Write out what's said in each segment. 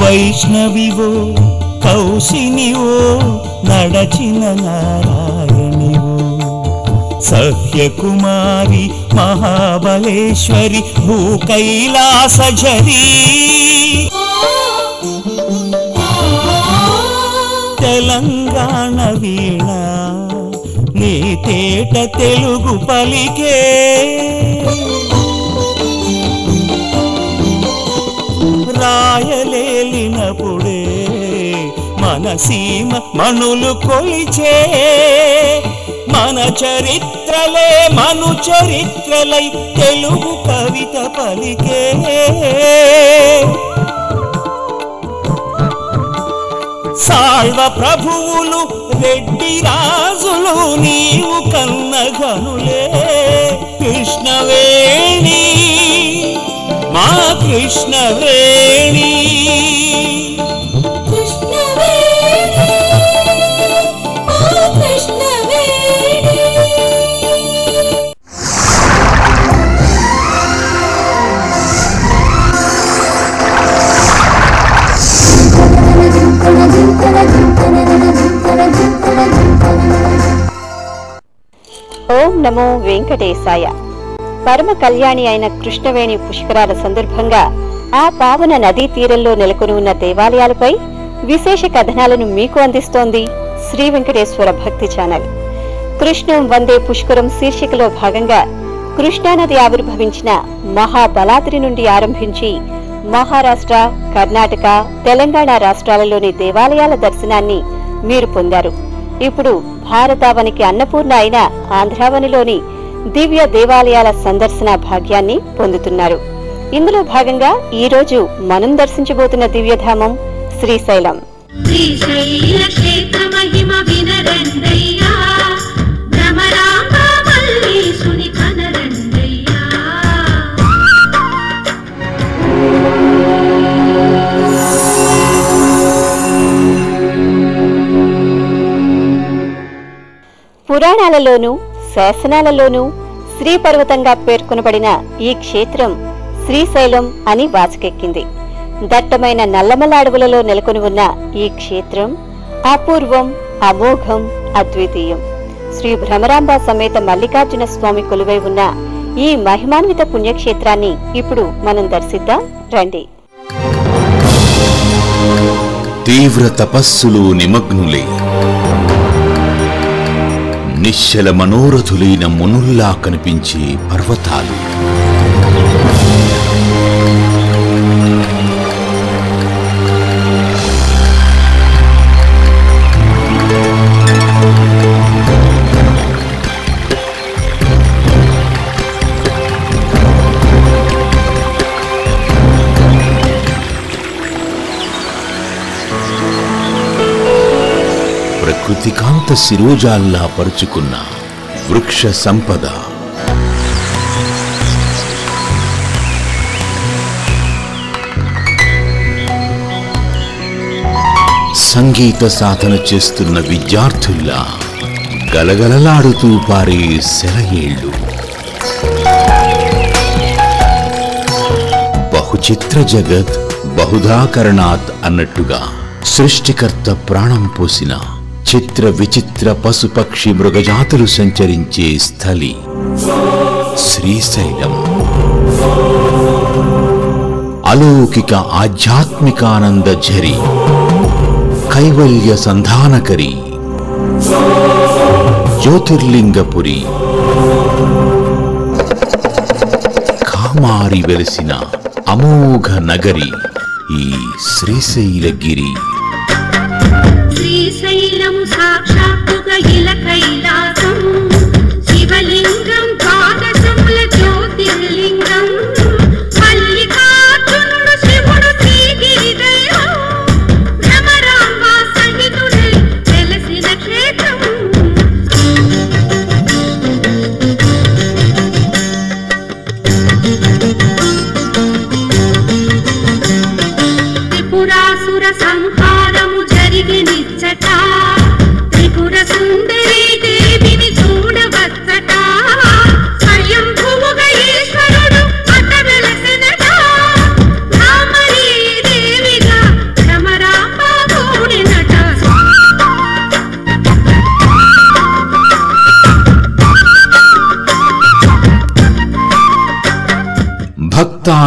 వైష్ణవివో కౌశినివో నడచిన నారాయణివో సహ్యకుమారి మహాబలేశ్వరి భూకైలాసఝరీ తెలంగాణ వీణ నీ తేట తెలుగు పలికే రాయలేలినప్పుడే మన సీమ మనులు కొలిచే మన చరిత్రలే మను చరిత్రలై తెలుగు కవిత పలికే సాల్వ ప్రభువులు రెడ్డి రాజులు నీవు కన్నఘనులే కృష్ణవేణి మా కృష్ణవేణి ఓం నమో వెంకటేశాయ. పరమ కళ్యాణి అయిన కృష్ణవేణి పుష్కరాల సందర్భంగా ఆ పావన నదీ తీరంలో నెలకొని ఉన్న దేవాలయాలపై విశేష కథనాలను మీకు అందిస్తోంది శ్రీ వెంకటేశ్వర భక్తి ఛానల్. కృష్ణం వందే పుష్కరం శీర్షికలో భాగంగా కృష్ణానది ఆవిర్భవించిన మహాబలాద్రి నుండి ఆరంభించి మహారాష్ట్ర, కర్ణాటక, తెలంగాణ రాష్ట్రాలలోని దేవాలయాల దర్శనాన్ని మీరు పొందారు. ఇప్పుడు భారతావనికి అన్నపూర్ణ అయిన ఆంధ్రావనిలోని దివ్య దేవాలయాల సందర్శన భాగ్యాన్ని పొందుతున్నారు. ఇందులో భాగంగా ఈ రోజు మనం దర్శించబోతున్న దివ్యధామం శ్రీశైలం. పురాణాలలోనూ శాసనాలలోనూ శ్రీపర్వతంగా పేర్కొనబడిన ఈ క్షేత్రం శ్రీశైలం అని వాచకెక్కింది. దట్టమైన నల్లమల అడవులలో నెలకొని ఉన్న ఈ క్షేత్రం అపూర్వం, అమోఘం, అద్వితీయం. శ్రీ భ్రమరాంబ సమేత మల్లికార్జున స్వామి కొలువై ఉన్న ఈ మహిమాన్విత పుణ్యక్షేత్రాన్ని ఇప్పుడు మనం దర్శిద్దాం రండి. తీవ్ర తపస్సులు నిమగ్నులే నిశ్చల మనోరథులైన మునుల్లా కనిపించే పర్వతాలు, ప్రకృతికాంత శిరోజాల్లా పరుచుకున్న వృక్ష సంపద, సంగీత సాధన చేస్తున్న విద్యార్థుల్లా గలగలలాడుతూ పారే సెలయేళ్లు, బహుచిత్ర జగత్ బహుధాకరణాత్ అన్నట్టుగా సృష్టికర్త ప్రాణం పోసిన చిత్ర విచిత్ర పశుపక్షి మృగజాతులు సంచరించే స్థలి శ్రీశైలం. అలౌకిక ఆధ్యాత్మికానంద ఝరి, కైవల్య సంధానకరి, జ్యోతిర్లింగపురి, కామారి వెలిసిన అమోఘ నగరి ఈ శ్రీశైలగిరి. శ్రీశైలం సాక్షాత్తుగా ఇల కైలాసం, శివలింగం ద్వాదశముల జ్యోతిర్లింగం, మల్లికార్జునుడు శివుడు శ్రీగిరిదైవం, భ్రమరాంబ సహితుడై వెలసిన క్షేత్రం. త్రిపురాసుర సంహారము జరిగినిచ్చట, త్రిపుర సుందరీ దేవిని చూడవచ్చట, స్వయంభువుగా ఈశ్వరుడు అట వెలసినట, భ్రామరీ దేవిగా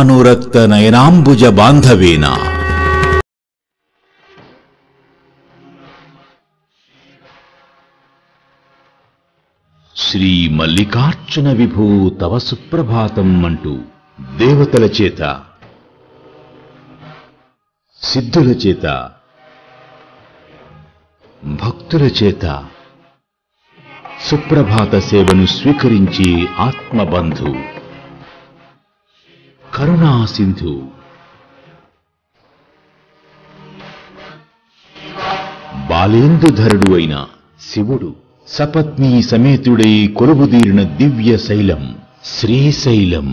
భక్తానురక్త నయనాంబుజ బాంధవేన. శ్రీ మల్లికార్జున విభూ తవ సుప్రభాతం అంటూ దేవతల చేత, సిద్ధుల చేత, భక్తుల చేత సుప్రభాత సేవను స్వీకరించి ఆత్మబంధు, కరుణా సింధు, బాలేందుధరుడు అయిన శివుడు సపత్నీ సమేతుడై కొలువుదీరిన దివ్య శైలం శ్రీశైలం.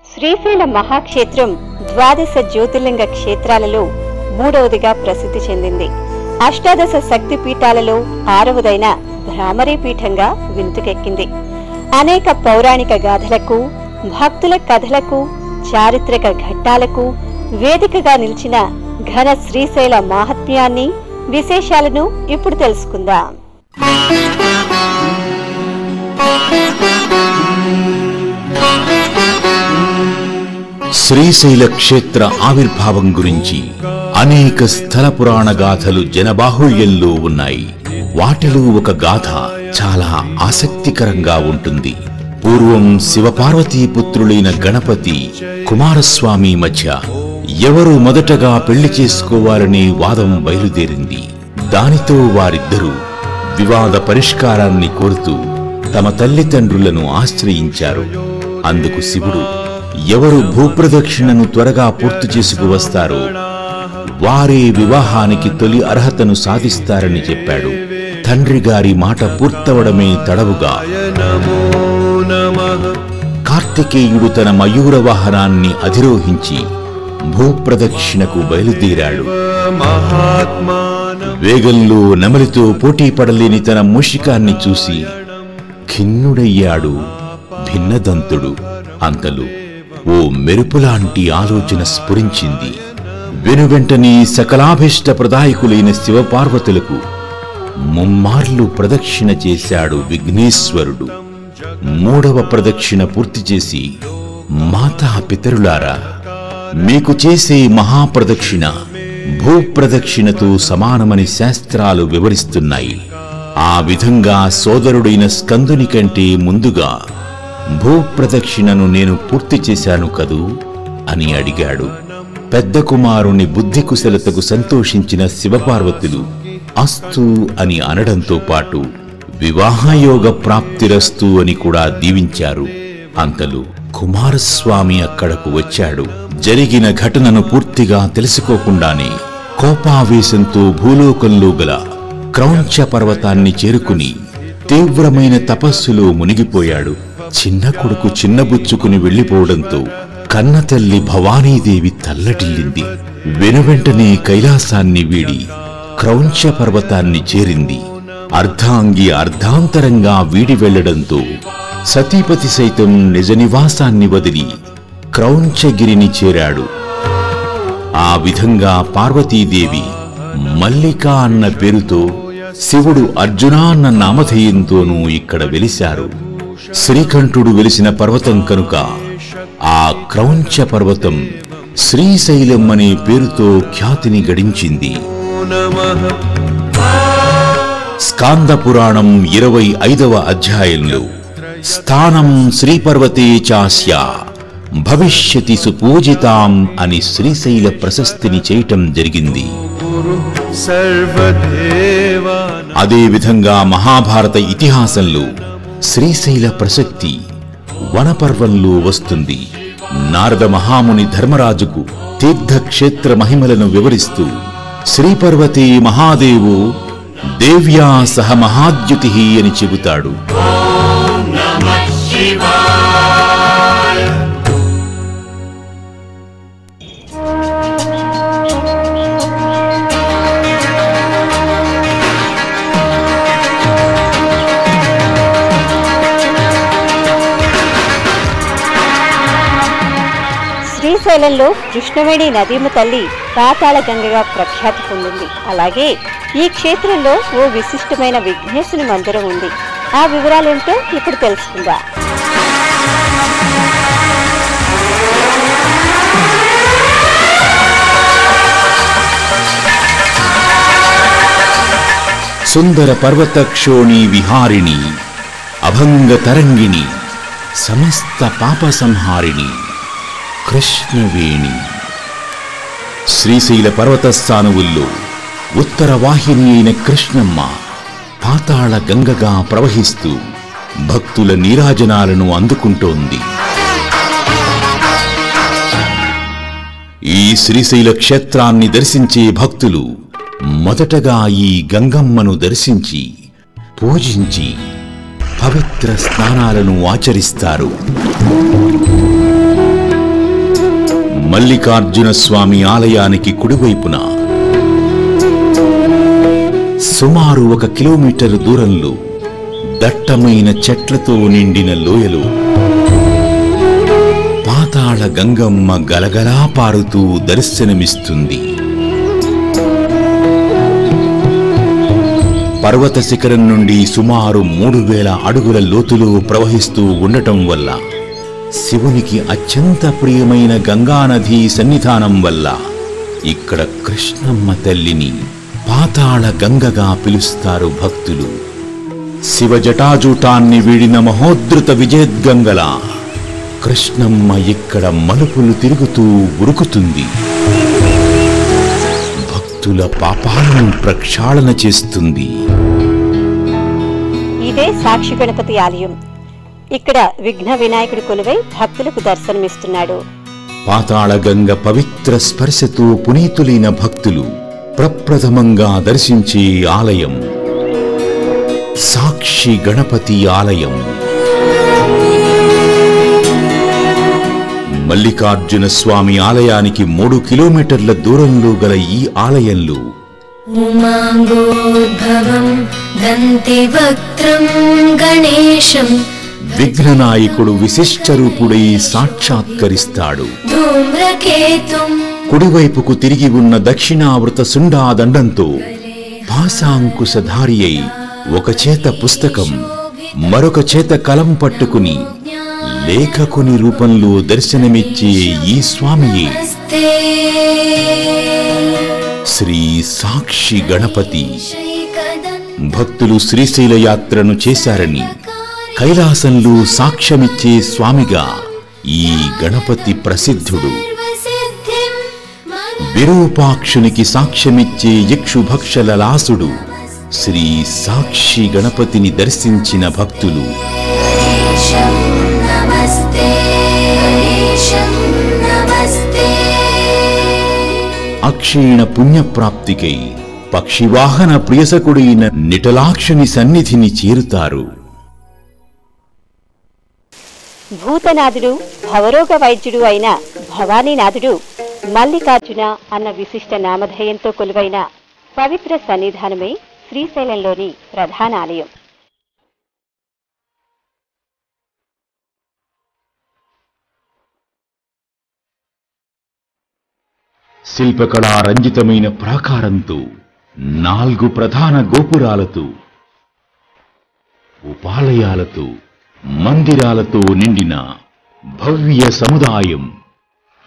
శ్రీశైల మహాక్షేత్రం ద్వాదశ జ్యోతిర్లింగ క్షేత్రాలలో మూడవదిగా ప్రసిద్ధి చెందింది. అష్టాదశ శక్తి పీఠాలలో 6వదైన భ్రామరీ పీఠంగా వింతుకెక్కింది. అనేక పౌరాణిక గాథలకు, భక్తుల కథలకు, చారిత్రక ఘట్టాలకు వేదికగా నిలిచిన ఘన శ్రీశైల మహాత్మ్యాన్ని, విశేషాలను ఇప్పుడు తెలుసుకుందాం. శ్రీశైల క్షేత్ర ఆవిర్భావం గురించి అనేక స్థల పురాణ గాథలు జనబాహుళ్యంలో ఉన్నాయి. వాటిలో ఒక గాథ చాలా ఆసక్తికరంగా ఉంటుంది. పూర్వం శివపార్వతీ పుత్రులైన గణపతి, కుమారస్వామి మధ్య ఎవరు మొదటగా పెళ్లి చేసుకోవాలనే వాదం బయలుదేరింది. దానితో వారిద్దరూ వివాద పరిష్కారాన్ని కోరుతూ తమ తల్లిదండ్రులను ఆశ్రయించారు. అందుకు శివుడు ఎవరు భూప్రదక్షిణను త్వరగా పూర్తి చేసుకువస్తారో వారే వివాహానికి తొలి అర్హతను సాధిస్తారని చెప్పాడు. తండ్రి గారి మాట పూర్తవడమే తడవుగా కార్తికేయుడు తన మయూర వాహనాన్ని అధిరోహించి భూప్రదక్షిణకు బయలుదేరాడు. వేగంలో నెమలితో పోటీ పడలేని తన మూషికాన్ని చూసి ఖిన్నుడయ్యాడు భిన్నదంతుడు. అంతలో ఓ మెరుపులాంటి ఆలోచన స్ఫురించింది. వెనువెంటనే సకలాభీష్ట ప్రదాయకులైన శివపార్వతులకు ముమ్మార్లు ప్రదక్షిణ చేశాడు విఘ్నేశ్వరుడు. 3వ ప్రదక్షిణ పూర్తి చేసి, మాతా పితరులారా, మీకు చేసే మహాప్రదక్షిణ భూప్రదక్షిణతో సమానమని శాస్త్రాలు వివరిస్తున్నాయి. ఆ విధంగా సోదరుడైన స్కందుని కంటే ముందుగా భూప్రదక్షిణను నేను పూర్తి చేశాను కదూ అని అడిగాడు. పెద్ద కుమారుని బుద్ధి కుశలతకు సంతోషించిన శివపార్వతులు అస్తు అని అనడంతో పాటు వివాహయోగ ప్రాప్తిరస్తు అని కూడా దీవించారు. అంతలో కుమారస్వామి అక్కడకు వచ్చాడు. జరిగిన ఘటనను పూర్తిగా తెలుసుకోకుండానే కోపావేశంతో భూలోకంలో గల క్రౌంచ పర్వతాన్ని చేరుకుని తీవ్రమైన తపస్సులో మునిగిపోయాడు. చిన్న కొడుకు చిన్నబుచ్చుకుని వెళ్లిపోవడంతో కన్నతల్లి భవానీదేవి తల్లడిల్లింది. వెనువెంటనే కైలాసాన్ని వీడి క్రౌంచ పర్వతాన్ని చేరింది. అర్ధాంగి అర్ధాంతరంగా వీడి వెళ్లడంతో సతీపతి సైతం నిజ నివాసాన్ని వదిలి క్రౌంచగిరిని చేరాడు. ఆ విధంగా పార్వతీదేవి మల్లిక అన్న పేరుతో, శివుడు అర్జున అన్న నామధేయంతోనూ ఇక్కడ వెలిశారు. శ్రీకంఠుడు వెలిసిన పర్వతం కనుక ఆ క్రౌంచ పర్వతం శ్రీశైలం అనే పేరుతో ఖ్యాతిని గడించింది. స్కాంద పురాణం 25వ అధ్యాయంలో స్థానం శ్రీపర్వతే చాస్య భవిష్యతి సుపూజితాం అని శ్రీశైల ప్రశస్తిని చేయటం జరిగింది. అదే విధంగా మహాభారత ఇతిహాసంలో శ్రీశైల ప్రసక్తి వనపర్వంలో వస్తుంది. నారద మహాముని ధర్మరాజుకు తీర్థక్షేత్ర మహిమలను వివరిస్తూ శ్రీపర్వతే మహాదేవో దేవ్యా సహ మహాద్యుతి అని చెబుతాడు. శ్రీశైలంలో కృష్ణవేణి నదీము తల్లి పాతాళ గంగగా ప్రఖ్యాతి పొందింది. అలాగే ఈ క్షేత్రంలో ఓ విశిష్టమైన విఘ్నేశుని మందిరం ఉంది. ఆ వివరాలేంటో ఇప్పుడు తెలుసుకుందాం. సుందర పర్వతక్షోణి విహారిణి అభంగ తరంగిణి సమస్త పాప సంహారిణి కృష్ణవేణి. శ్రీశైల పర్వత స్థానువుల్లో ఉత్తర వాహిని అయిన కృష్ణమ్మ పాతాళ గంగగా ప్రవహిస్తూ భక్తుల నీరాజనాలను అందుకుంటోంది. ఈ శ్రీశైల క్షేత్రాన్ని దర్శించే భక్తులు మొదటగా ఈ గంగమ్మను దర్శించి పూజించి పవిత్ర స్నానాలను ఆచరిస్తారు. మల్లికార్జున స్వామి ఆలయానికి కుడివైపున సుమారు 1 కిలోమీటరు దూరంలో దట్టమైన చెట్లతో నిండిన లోయలో పాతాళ గంగమ్మ గలగలా పారుతూ దర్శనమిస్తుంది. పర్వత శిఖరం నుండి సుమారు 3000 అడుగుల లోతులో ప్రవహిస్తూ ఉండటం వల్ల శివునికి అత్యంత ప్రియమైన గంగానది సన్నిధానం వల్ల ఇక్కడ కృష్ణమ్మ తల్లిని పాతాళ గంగగా పిలుస్తారు భక్తులు. శివ జటాజూటాన్ని వీడిన మహోద్ధృత విజయద్గంగల కృష్ణమ్మ ఇక్కడ మలుపులు తిరుగుతూ ఉరుకుతుంది. భక్తుల పాపాలను ప్రక్షాళన చేస్తుంది. ఇదే సాక్షి గణపతి ఆలయం. ఇక్కడ విఘ్న వినాయకుడి కొలువై భక్తులకు దర్శనమిస్తున్నాడు. పాతాళ గంగ పవిత్ర స్పర్శతో పునీతులైన భక్తులు ప్రప్రథమంగా దర్శించే ఆలయం సాక్షి గణపతి ఆలయం. మల్లికార్జున స్వామి ఆలయానికి 3 కిలోమీటర్ల దూరంలో గల ఈ ఆలయంలో ఉమాంగోద్భవం దంతివక్త్రం గణేశం విఘ్ననాయకుడు విశిష్ట రూపుడై సాక్షాత్కరిస్తాడు. ధూమ్రకేతుం కుడివైపుకు తిరిగి ఉన్న దక్షిణావృత సుండాదండంతో పాశాంకుశధారి అయి ఒక చేత పుస్తకం మరొక చేత కలం పట్టుకుని లేఖకుని రూపంలో దర్శనమిచ్చే ఈ స్వామియే శ్రీ సాక్షి గణపతి. భక్తులు శ్రీశైల యాత్రను చేశారని కైలాసంలో సాక్ష్యమిచ్చే స్వామిగా ఈ గణపతి ప్రసిద్ధుడు. విరూపాక్షునికి సాక్ష్యమిచ్చే యక్షుభక్షల లాసుడు శ్రీ సాక్షి గణపతిని దర్శించిన భక్తులు అక్షీణ పుణ్యప్రాప్తికై పక్షివాహన ప్రియసకుడైన నిటలాక్షుని సన్నిధిని చేరుతారు. భూతనాథుడు భవరోగ వైద్యుడు అయిన భవానీనాథుడు మల్లికార్జున అన్న విశిష్ట నామధేయంతో కొలువైన పవిత్ర సన్నిధానమే శ్రీశైలంలోని ప్రధాన ఆలయం. శిల్పకళా రంజితమైన ప్రాకారంతో 4 ప్రధాన గోపురాలతో ఉపాలయాలతో మందిరాలతో నిండిన భవ్య సముదాయం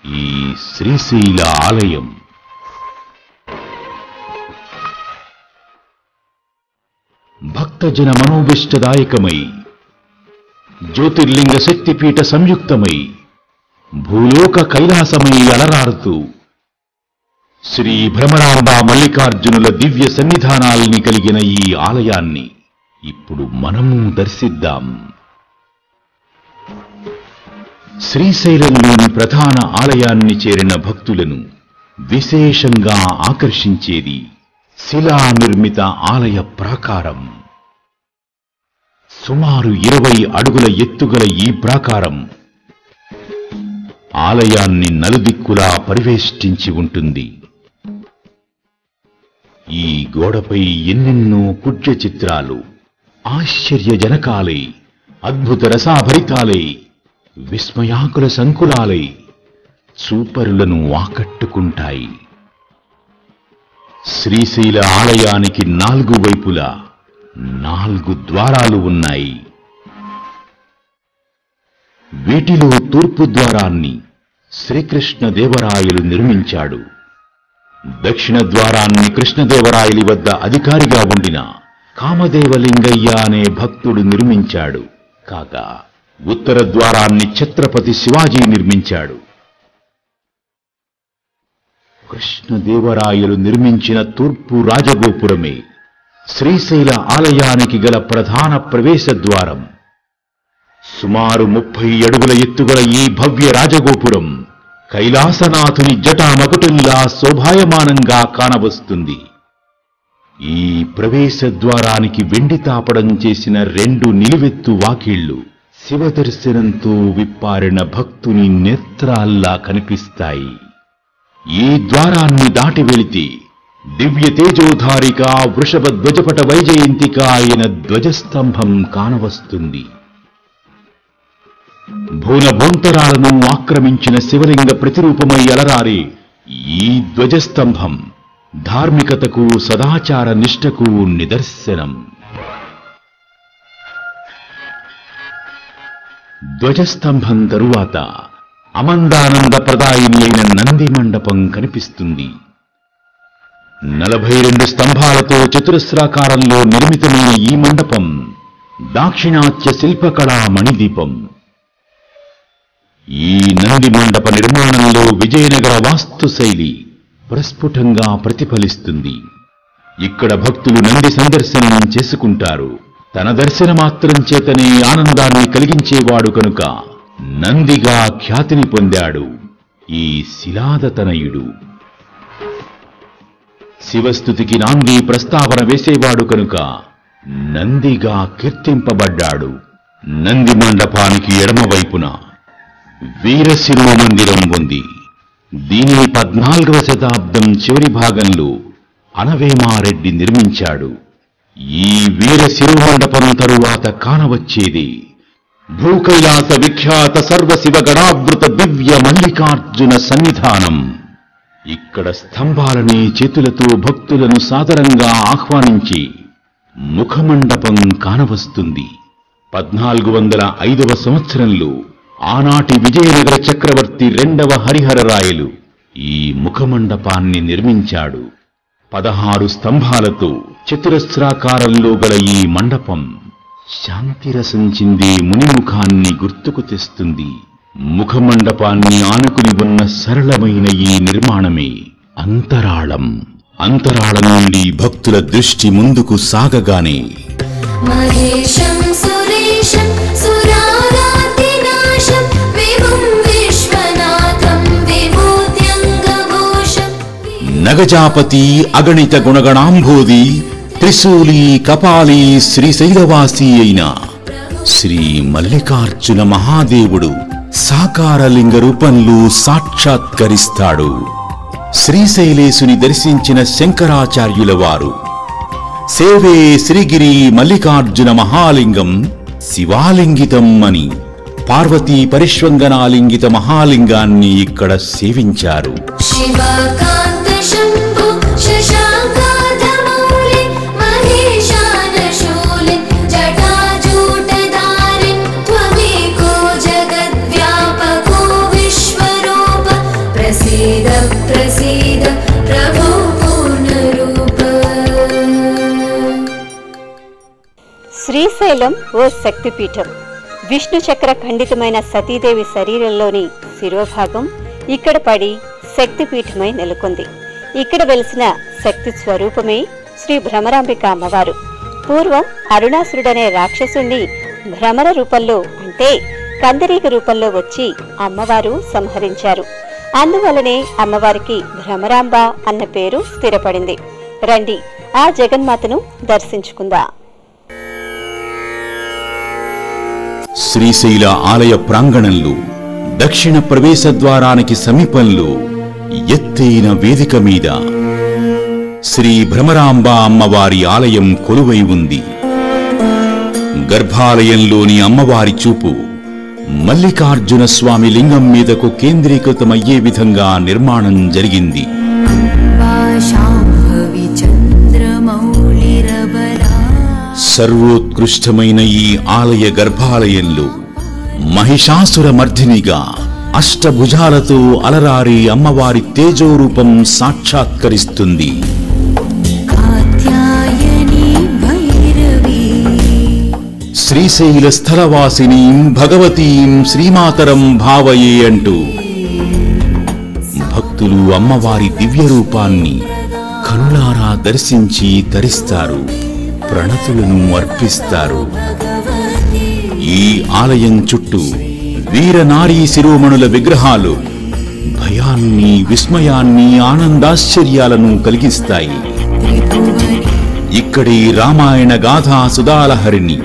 ఈ శ్రీశైల ఆలయం. భక్తజన మనోభిష్టదాయకమై జ్యోతిర్లింగ శక్తిపీఠ సంయుక్తమై భూలోక కైలాసమై అలరారుతూ శ్రీ భ్రమరాంబ మల్లికార్జునుల దివ్య సన్నిధానాల్ని కలిగిన ఈ ఆలయాన్ని ఇప్పుడు మనము దర్శిద్దాం. శ్రీశైలంలోని ప్రధాన ఆలయాన్ని చేరిన భక్తులను విశేషంగా ఆకర్షించేది శిలా నిర్మిత ఆలయ ప్రాకారం. సుమారు 20 అడుగుల ఎత్తుగల ఈ ప్రాకారం ఆలయాన్ని నలుదిక్కులా పరివేష్టించి ఉంటుంది. ఈ గోడపై ఎన్నెన్నో కుడ్య చిత్రాలు ఆశ్చర్యజనకాలై అద్భుత రసాభరితాలై విస్మయాకుల సంకులాలై చూపరులను ఆకట్టుకుంటాయి. శ్రీశైల ఆలయానికి 4 వైపులా 4 ద్వారాలు ఉన్నాయి. వీటిలో తూర్పు ద్వారాన్ని శ్రీకృష్ణదేవరాయలు నిర్మించాడు. దక్షిణ ద్వారాన్ని కృష్ణదేవరాయలి వద్ద అధికారిగా ఉండిన కామదేవలింగయ్య అనే భక్తుడు నిర్మించాడు. కాగా ఉత్తర ద్వారాన్ని ఛత్రపతి శివాజీ నిర్మించాడు. కృష్ణదేవరాయలు నిర్మించిన తూర్పు రాజగోపురమే శ్రీశైల ఆలయానికి గల ప్రధాన ప్రవేశ ద్వారం. సుమారు 30 అడుగుల ఎత్తుగల ఈ భవ్య రాజగోపురం కైలాసనాథుని జటామకుటుల్లా శోభాయమానంగా కానవస్తుంది. ఈ ప్రవేశ ద్వారానికి వెండి తాపడం చేసిన 2 నిలువెత్తు వాకిళ్లు శివదర్శనంతో విప్పారిన భక్తుని నేత్రాల్లా కనిపిస్తాయి. ఈ ద్వారాన్ని దాటి వెళితే దివ్య తేజోధారిక వృషభ ధ్వజపట వైజయంతిక అయిన ధ్వజస్తంభం కానవస్తుంది. భూనభోంతరాలను ఆక్రమించిన శివలింగ ప్రతిరూపమై అలరారే ఈ ధ్వజస్తంభం ధార్మికతకు సదాచార నిష్టకు నిదర్శనం. ధ్వజస్తంభం తరువాత అమందానంద ప్రదాయిని అయిన నంది మండపం కనిపిస్తుంది. 42 స్తంభాలతో చతురస్రాకారంలో నిర్మితమైన ఈ మండపం దాక్షిణాత్య శిల్పకళా మణిదీపం. ఈ నంది మండప నిర్మాణంలో విజయనగర వాస్తుశైలి ప్రస్ఫుటంగా ప్రతిఫలిస్తుంది. ఇక్కడ భక్తులు నంది సందర్శనం చేసుకుంటారు. తన దర్శన మాత్రం చేతనే ఆనందాన్ని కలిగించేవాడు కనుక నందిగా ఖ్యాతిని పొందాడు ఈ శిలాదతనయుడు. శివస్తుతికి నాంది ప్రస్తావన వేసేవాడు కనుక నందిగా కీర్తింపబడ్డాడు. నంది మండపానికి ఎడమవైపున వీరశిరువ మందిరం ఉంది. దీనిని 14వ శతాబ్దం చివరి భాగంలో అనవేమారెడ్డి నిర్మించాడు. ఈ వీరశిరువ మండపం తరువాత కానవచ్చేది భూకైలాస విఖ్యాత సర్వశివ గణావృత దివ్య మల్లికార్జున సన్నిధానం. ఇక్కడ స్తంభాలని చేతులతో భక్తులను సాదరంగా ఆహ్వానించి ముఖమండపం కానవస్తుంది. 1405వ సంవత్సరంలో ఆనాటి విజయనగర చక్రవర్తి 2వ హరిహరరాయలు ఈ ముఖమండపాన్ని నిర్మించాడు. 16 స్తంభాలతో చతురస్రాకారంలో గల ఈ మండపం శాంతిరసం చిందే మునిముఖాన్ని గుర్తుకు తెస్తుంది. ముఖమండపాన్ని ఆనుకుని ఉన్న సరళమైన ఈ నిర్మాణమే అంతరాళం. అంతరాళం నుండి భక్తుల దృష్టి ముందుకు సాగగానే మహేశం సురేశం సురారాతినాశం విభుం విశ్వనాథం విభూత్యంగభూషం నగజాపతి అగణిత గుణగణాంభోది త్రిశూలి కపాలి శ్రీశైలవాసి అయిన శ్రీ మల్లికార్జున మహాదేవుడు సాకారలింగ రూపంలో సాక్షాత్కరిస్తాడు. శ్రీశైలేశుని దర్శించిన శంకరాచార్యుల వారు సేవే శ్రీగిరి మల్లికార్జున మహాలింగం శివాలింగితం అని పార్వతీ పరిష్వంగనాలింగిత మహాలింగాన్ని ఇక్కడ సేవించారు. శివకాంత శంభు శశాంకాధమౌళి మహేశానశూలి జటాజూటధారి త్వమేకో జగద్వ్యాపకో విశ్వరూప ప్రసీద ప్రసీద ప్రభో పూర్ణరూప. శ్రీశైలం ఓ శక్తిపీఠం. విష్ణు చక్ర ఖండితమైన సతీదేవి శరీరంలోని శిరోభాగం ఇక్కడ పడి శక్తిపీఠమై నెలకొంది. ఇక్కడ వెలిసిన శక్తి స్వరూపమే శ్రీ భ్రమరాంబిక అమ్మవారు. పూర్వం అరుణాసురుడనే రాక్షసుణ్ణి భ్రమర రూపంలో అంటే కందరీక రూపంలో వచ్చి అమ్మవారు సంహరించారు. అందువలనే అమ్మవారికి భ్రమరాంబ అన్న పేరు స్థిరపడింది. రండి ఆ జగన్మాతను దర్శించుకుందా. శ్రీశైల ఆలయ ప్రాంగణంలో దక్షిణ ప్రవేశ ద్వారానికి సమీపంలో ఎత్తైన వేదిక మీద శ్రీ భ్రమరాంబ అమ్మవారి ఆలయం కొలువై ఉంది. గర్భాలయంలోని అమ్మవారి చూపు మల్లికార్జున స్వామి లింగం మీదకు కేంద్రీకృతమయ్యే విధంగా నిర్మాణం జరిగింది. సర్వోత్కృష్టమైన ఈ ఆలయ గర్భాలయంలో మహిషాసుర మర్దినిగా అష్టభుజాలతో అలరారి అమ్మవారి తేజోరూపం సాక్షాత్కరిస్తుంది. శ్రీశైల స్థలవాసినీం భగవతీం శ్రీమాతరం భావయే అంటూ భక్తులు అమ్మవారి దివ్య రూపాన్ని కనులారా దర్శించి తరిస్తారు, ప్రణతులను అర్పిస్తారు. ఈ ఆలయం చుట్టూ వీరనారీ శిరోమణుల విగ్రహాలు భయాన్ని, విస్మయాన్ని, ఆనందాశ్చర్యాలను కలిగిస్తాయి. ఇక్కడి రామాయణ గాథా సుధాలహరిని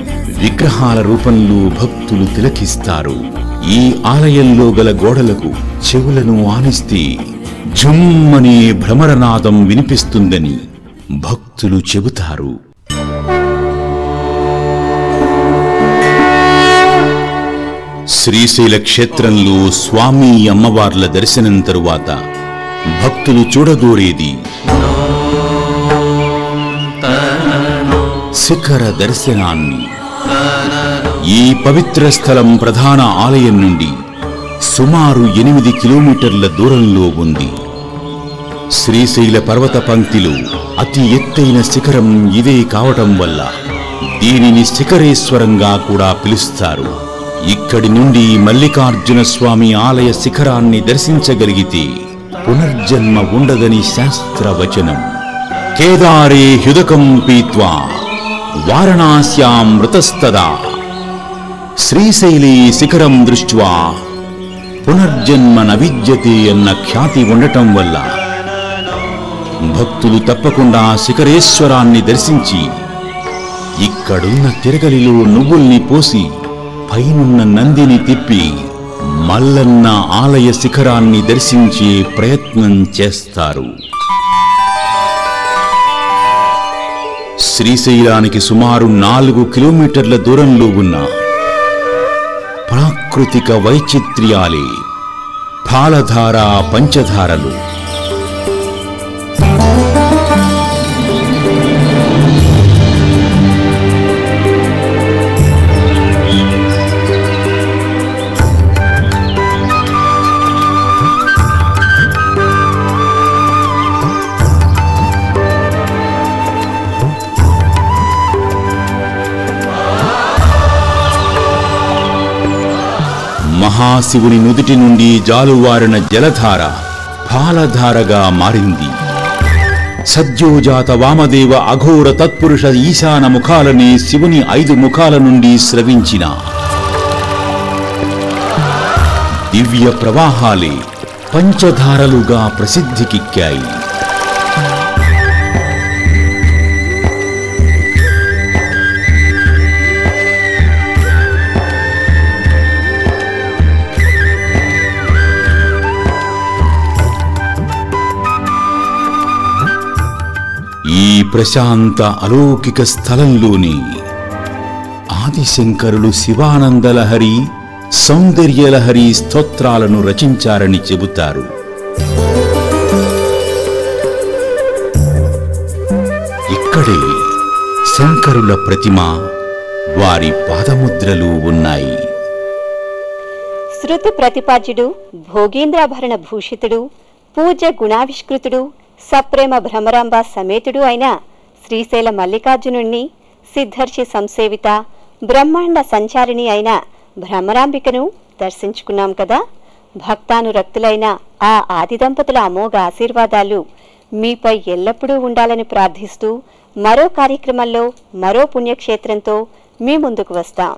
విగ్రహాల రూపంలో భక్తులు తిలకిస్తారు. ఈ ఆలయంలో గల గోడలకు చెవులను ఆనిస్తే ఝుమ్మనే భ్రమరనాదం వినిపిస్తుందని భక్తులు చెబుతారు. శ్రీశైల క్షేత్రంలో స్వామి అమ్మవార్ల దర్శనం తరువాత భక్తులు చూడగోరేది శిఖర దర్శనాన్ని. ఈ పవిత్ర స్థలం ప్రధాన ఆలయం నుండి సుమారు 8 కిలోమీటర్ల దూరంలో ఉంది. శ్రీశైల పర్వత పంక్తిలో అతి ఎత్తైన శిఖరం ఇదే కావటం వల్ల దీనిని శిఖరేశ్వరంగా కూడా పిలుస్తారు. ఇక్కడి నుండి మల్లికార్జున స్వామి ఆలయ శిఖరాన్ని దర్శించగలిగితే పునర్జన్మ ఉండదని శాస్త్రవచనం. కేదారే హ్యుదకం పీత్వా వారణాస్యాం మృతస్తదా శ్రీశైలే శిఖరం దృష్ట్వా పునర్జన్మ నవిద్యతే అన్న ఖ్యాతి ఉండటం వల్ల భక్తులు తప్పకుండా శిఖరేశ్వరాన్ని దర్శించి ఇక్కడున్న తిరగలిలో నువ్వుల్ని పోసి పైనున్న నందిని తిప్పి మల్లన్న ఆలయ శిఖరాన్ని దర్శించే ప్రయత్నం చేస్తారు. శ్రీశైలానికి సుమారు 4 కిలోమీటర్ల దూరంలో ఉన్న ప్రాకృతిక వైచిత్ర్యాలే పాలధార, పంచధారలు. మహాశివుని నుదిటి నుండి జాలువారిన జలధార పాలధారగా మారింది. సద్యోజాత వామదేవ అఘోర తత్పురుష ఈశాన ముఖాలని శివుని 5 ముఖాల నుండి స్రవించిన దివ్య ప్రవాహాలే పంచధారలుగా ప్రసిద్ధికెక్కాయి. ఈ ప్రశాంత అలౌకిక స్థలంలోని ఆదిశంకరులు శివానందలహరి, సౌందర్యలహరి స్తోత్రాలను రచించారని చెబుతారు. ఇక్కడే శంకరుల ప్రతిమ, వారి పాదముద్రలు ఉన్నాయి. శృతి ప్రతిపాద్యుడు, భోగేంద్రాభరణ భూషితుడు, పూజ గుణావిష్కృతుడు, సప్రేమ భ్రమరాంబ సమేతుడు అయిన శ్రీశైల మల్లికార్జునుణ్ణి, సిద్ధర్షి సంసేవిత బ్రహ్మాండ సంచారిణి అయిన భ్రమరాంబికను దర్శించుకున్నాం కదా. భక్తానురక్తులైన ఆ ఆది దంపతుల అమోఘ ఆశీర్వాదాలు మీపై ఎల్లప్పుడూ ఉండాలని ప్రార్థిస్తూ మరో కార్యక్రమంలో మరో పుణ్యక్షేత్రంతో మీ ముందుకు వస్తాం.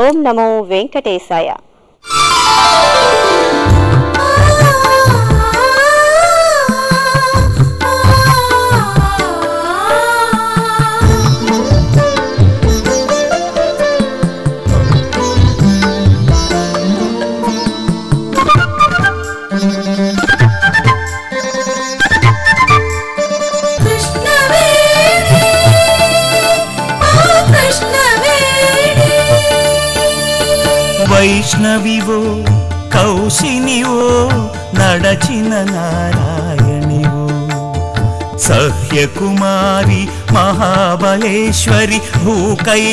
ఓం నమో వెంకటేశాయ. వైష్ణవివో కౌశినివో నడచిన నారాయణివో, సహ్యకుమారి महाबलेश्वरि भूकैलासझरी